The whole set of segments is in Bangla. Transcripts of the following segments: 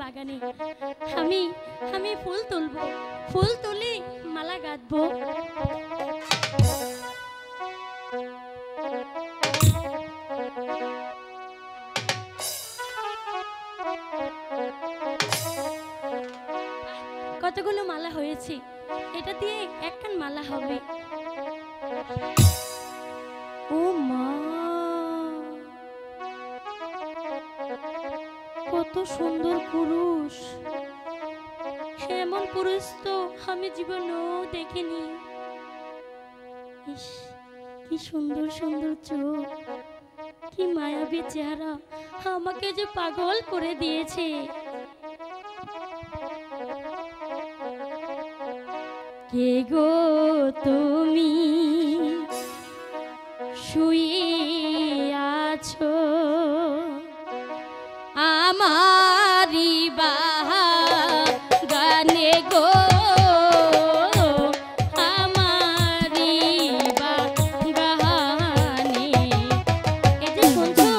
বাগানে আমি আমি ফুল তুলবো, ফুল তুলে মালা গাঁথবো। কতগুলো মালা হয়েছে, এটা দিয়ে একখান মালা হবে। ও মা, কত সুন্দর পুরুষ! এমন পুরুষ তো আমি জীবনেও দেখিনি। ইস, কি সুন্দর সুন্দর চোখ, কি মায়াবী চেহারা, আমাকে যে পাগল করে দিয়েছে। কে গো তুমি শুয়ে আছো আমারি বাগানে গো, আমারি বাগানে। এই যে শুনছো,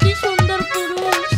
কি সুন্দর পুরুষ!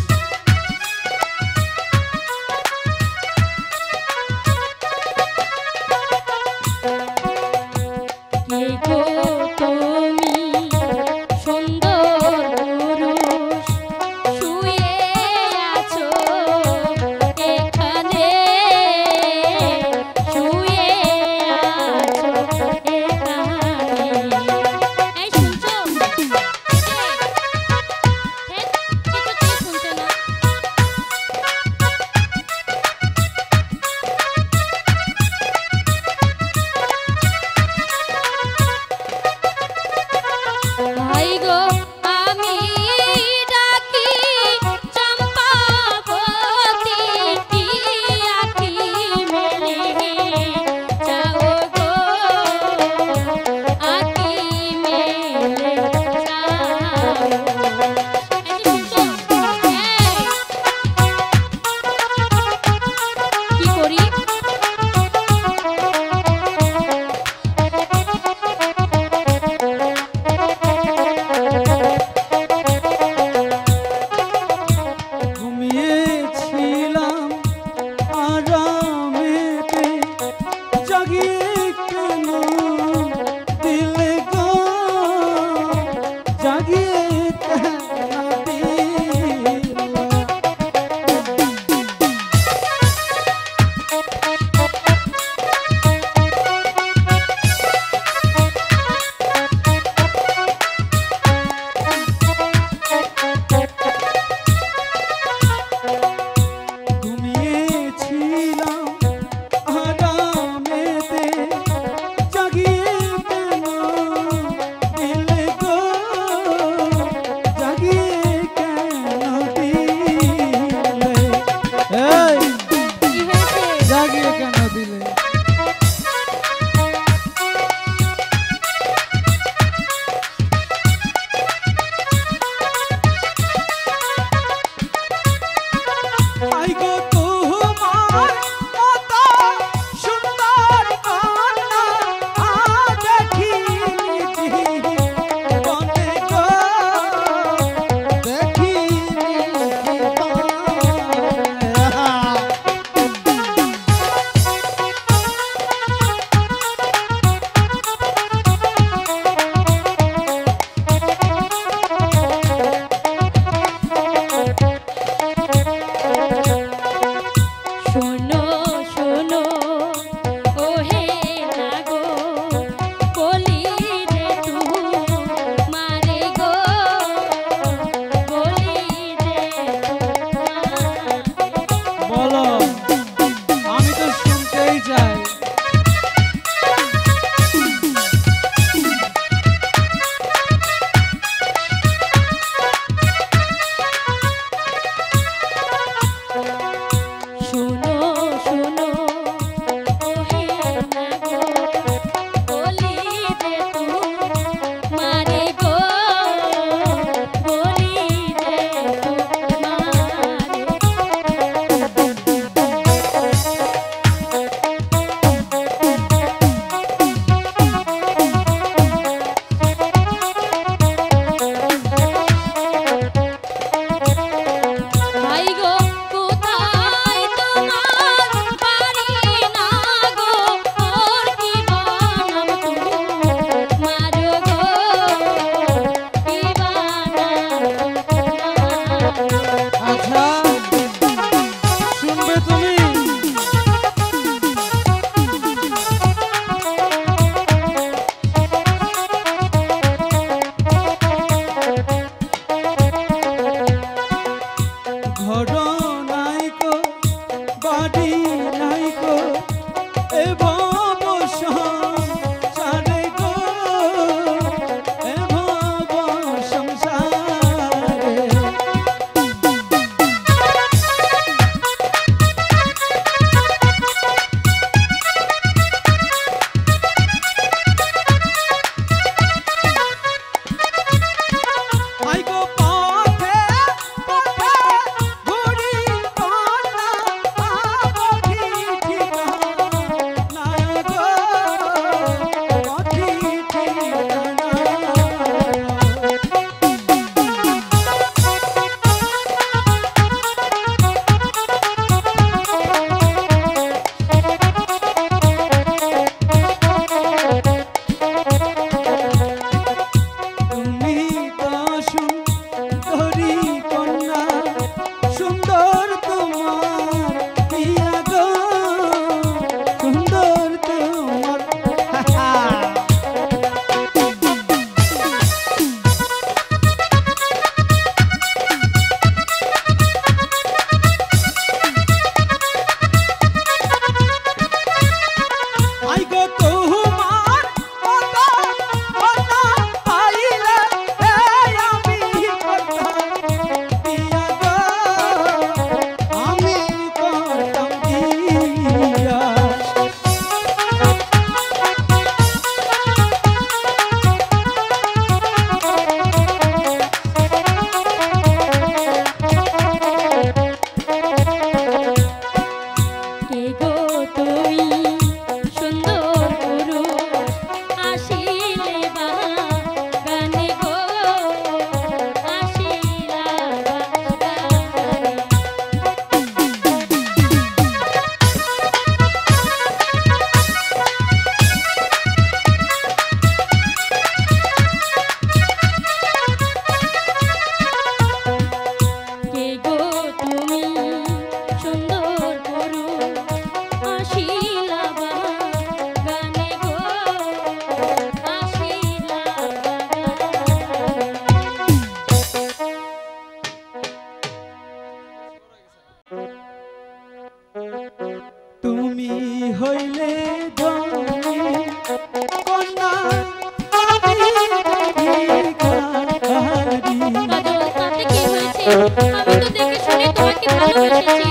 আমি তো দেখে শুনে তোমাকে ভালোবেসেছি।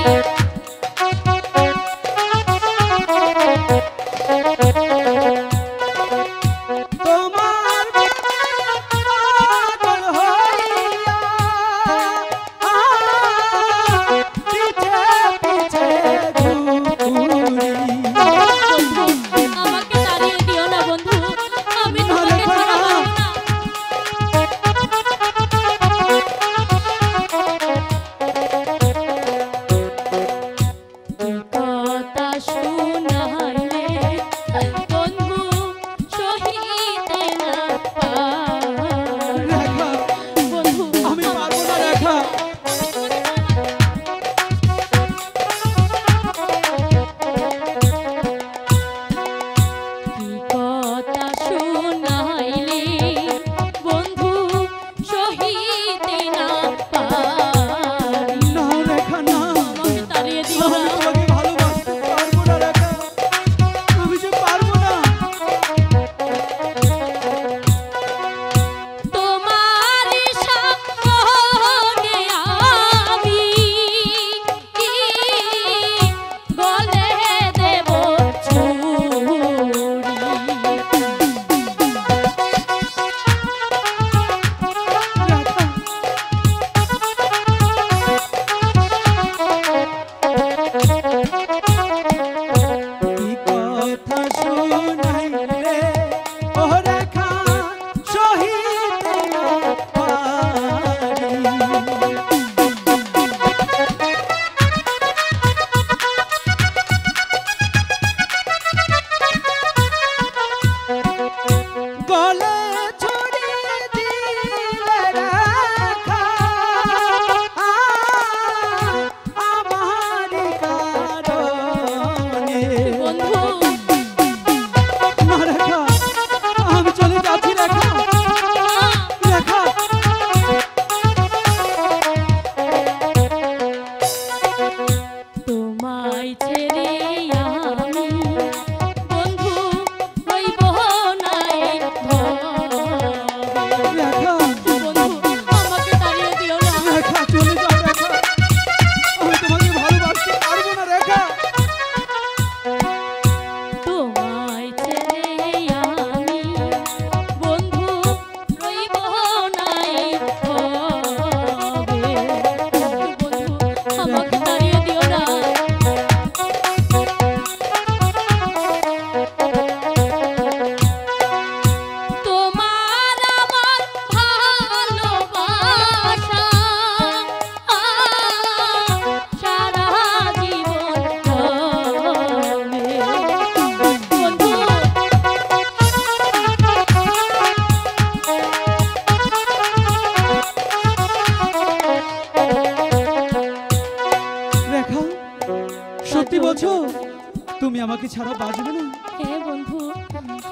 তুমি আমাকে ছাড়া বাঁচবে না? হ্যাঁ বন্ধু,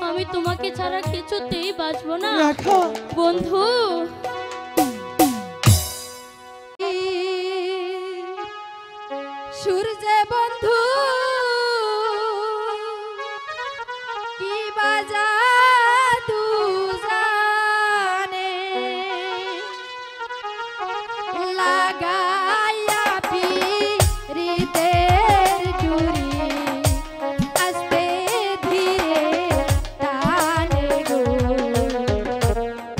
আমি তোমাকে ছাড়া কিছুতেই বাঁচবো না রেখা। বন্ধু সূর্যে বন্ধু কি বাজা তু জানে লাগাইয়া পিরিতের জুড়ি আস্তে ধীরে টানে গো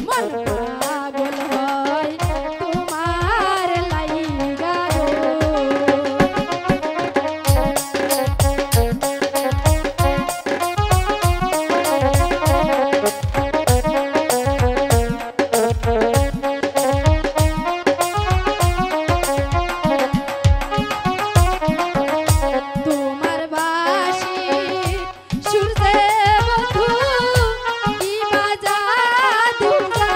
মন পাগল হয় তোমার লাইগা তোমার বাঁশি সূর্যে বন্ধু কি বাজা দুজা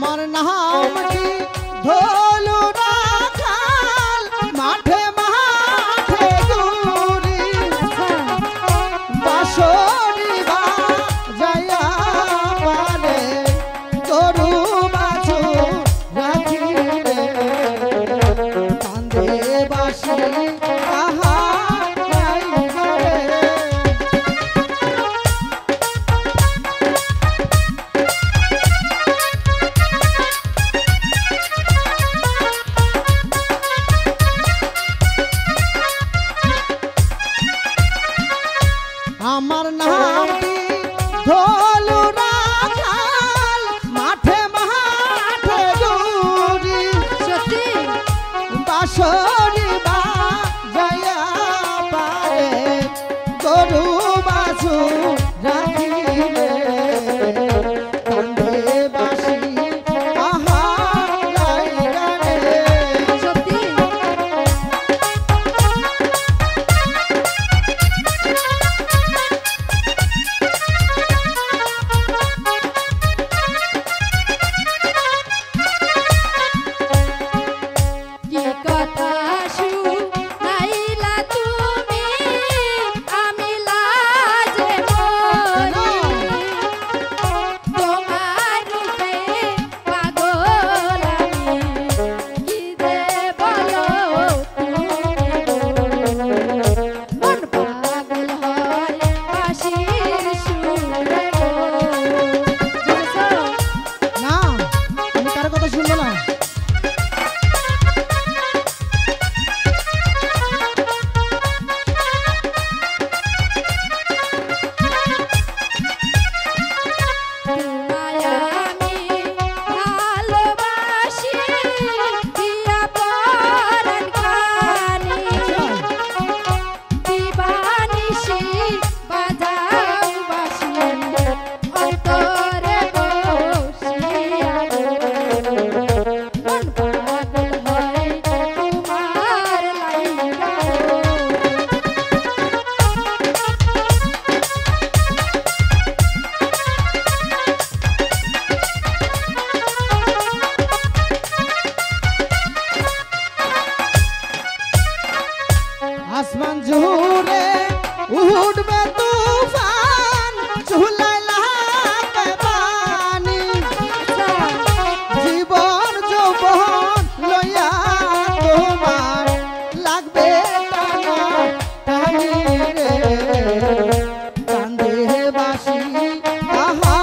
আমার নাম কি ধলু রাখাল মাঠে মাঠে ঘুরি বাঁশরি বাজাইয়া পালে গরু বাছুর রাখি রে কান্দে বাঁশি আহা গাইবা রে। আমার নামটি ধলু রাখাল মাঠে মাঠে ঘুরি সত্যি বাঁশরি বাজাইয়া পালে গরু বাছুর রাখি রে কান্দে বাঁশি আহা গাইবা রে। সত্যি কি কথা শুনাইলা তুমি আমি লাজে মরি তোমার রূপে পাগল আমি কি যে বলো তুমি মন পাগল হয় বাঁশির সুরে গো। বুঝেছো? না আমি কারো কথা শুনবো না। তোমায় আমি ভালোবাসি দিয়া পরাণ খানি দিবানিশি বাজাও বাঁশি অন্তরে বসিয়া মন পাগল হয় তোমার লাইগা আসমান জুড়ে উঠবে তুফান চুলাই লাগবে পানি জীবন যৌবন লইয়া তোমার লাগবে টানা টানি রে কান্দে বাঁশি আহা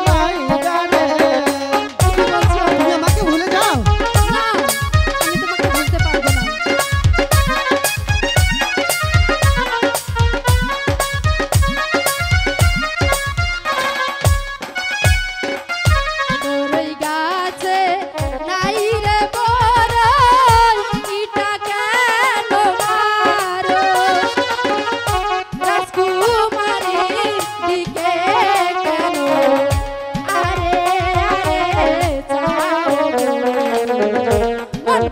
গাইবা রে। কি বলছো? তুমি আমাকে ভুলে যাও। না আমি তোমাকে ভুলতে পারবো না। বরই গাছে নাই রে বরই ইটা কেন মারো রাজকুমারীর দিকে কেন আরে আরে চাও গো। মন